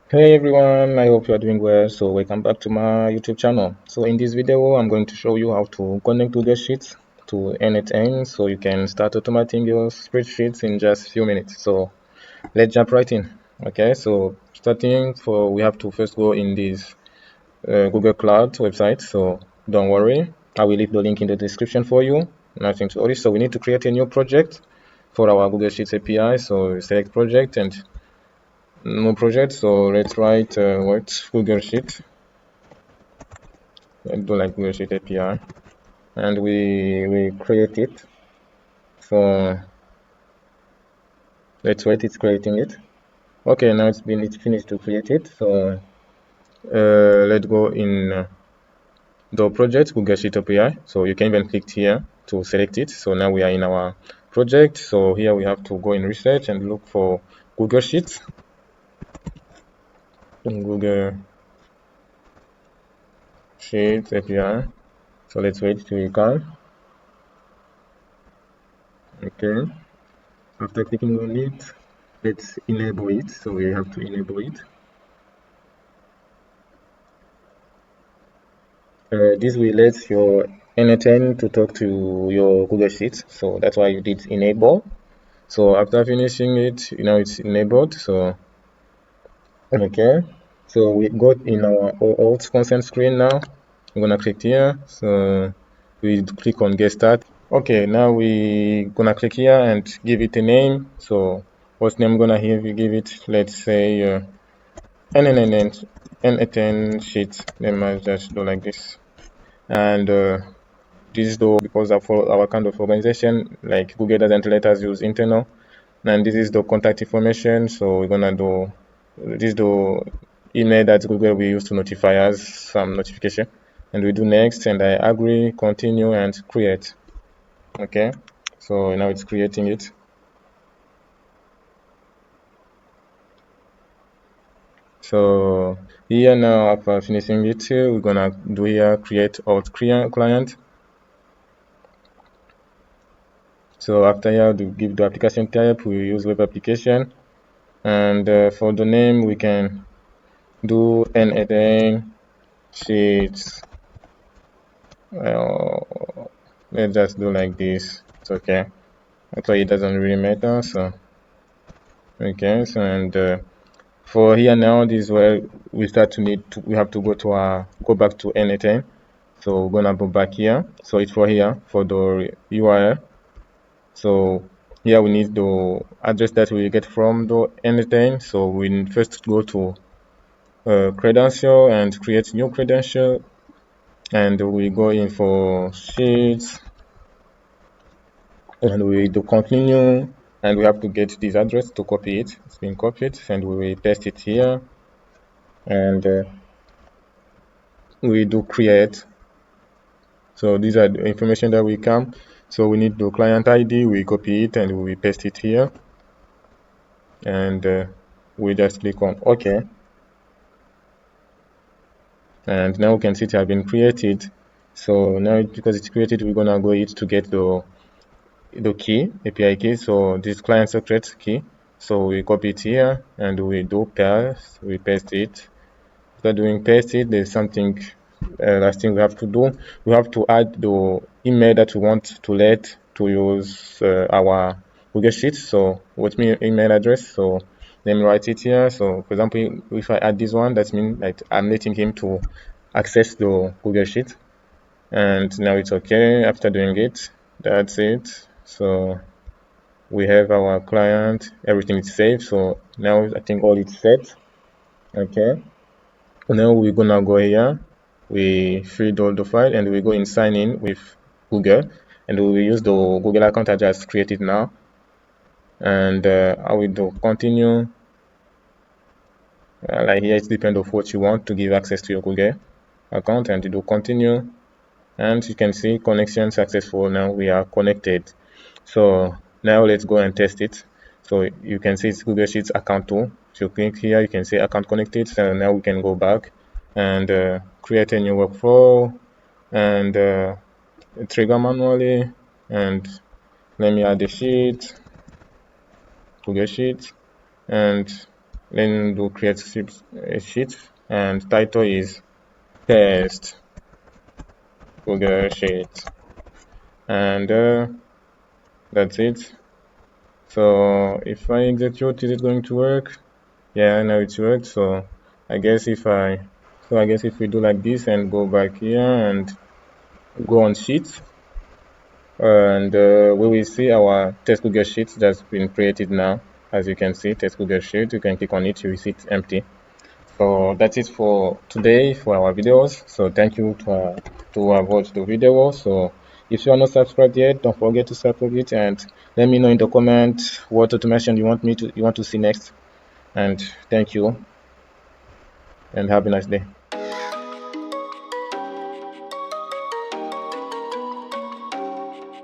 Hey everyone, I hope you are doing well. So welcome back to my YouTube channel. So in this video, I'm going to show you how to connect Google Sheets to n8n so you can start automating your spreadsheets in just a few minutes. So let's jump right in. Okay, so starting for we have to first go in this Google Cloud website. So don't worry, I will leave the link in the description for you. Nothing to worry. So we need to create a new project for our Google Sheets API. So select project and no project, so let's write what Google Sheet. Let's do like Google Sheet API, and we create it. So let's wait. It's creating it. Okay, now it's finished to create it. So let's go in the project Google Sheet API. So you can even click here to select it. So now we are in our project. So here we have to go in research and look for Google Sheets. Google Sheets API. So let's wait till it comes. Okay. After clicking on it, let's enable it. So we have to enable it. This will let your n8n to talk to your Google Sheets. So that's why you did enable. So after finishing it, now it's enabled. So okay. So we got in our OAuth consent screen now. I'm gonna click here. So we click on get start. Okay, now we gonna click here and give it a name. So what name I'm gonna give it? Let's say n8n sheet. They might just do like this. And this is the because of our kind of organization, like Google doesn't let us use internal. And this is the contact information. So we're gonna do this is the email that Google will use to notify us some notification. And we do next, and I agree, continue, and create. Okay. So now it's creating it. So here now after finishing it, we're gonna do here create auth client. So after here to give the application type, we use web application, and for the name we can do n8n sheets. Let's just do like this. It's okay. Actually, it doesn't really matter. So okay. So and for here now, this is where we start to need to. We have to go back to n8n. So we're gonna go back here. So it's for here for the URL. So here we need the address that we get from the n8n. So we first go to credential and create new credential, and we go in for sheets and we do continue, and we have to get this address to copy it. It's been copied, and we will paste it here, and we do create. So these are the information that we come. So we need the client ID, we copy it and we paste it here, and we just click on OK, and now we can see it has been created. So now because it's created, we're gonna go it to get the key, API key. So this client secret key. So we copy it here and we do paste, we paste it. After doing paste it, there's something last thing we have to do. We have to add the email that we want to let to use our Google Sheets. So what's my email address? So let me write it here. So for example, if I add this one, that means like I'm letting him to access the Google Sheet. And now it's okay. After doing it, that's it. So we have our client, everything is saved. So now I think all is set. Okay. Now we're gonna go here. We feed all the file and we go in sign in with Google, and we will use the Google account I just created now. And I will do continue. Like here, it depends on what you want to give access to your Google account, and you do continue. And you can see connection successful. Now we are connected. So now let's go and test it. So you can see it's Google Sheets account 2. If you click here, you can see account connected. So now we can go back and create a new workflow and trigger manually. And let me add the sheet, Google Sheets, and Then we'll create a sheet, and title is test Google Sheet, and that's it. So if I execute, is it going to work? Yeah, now it's worked. So I guess if we do like this and go back here and go on sheets, and we will see our test Google Sheet that's been created now. As you can see, test Google Sheet, you can click on it, you will see it's empty. So that's it for today for our videos. So thank you to have watched the video. So if you are not subscribed yet, don't forget to subscribe it, and let me know in the comment what automation you want to see next. And thank you, and have a nice day.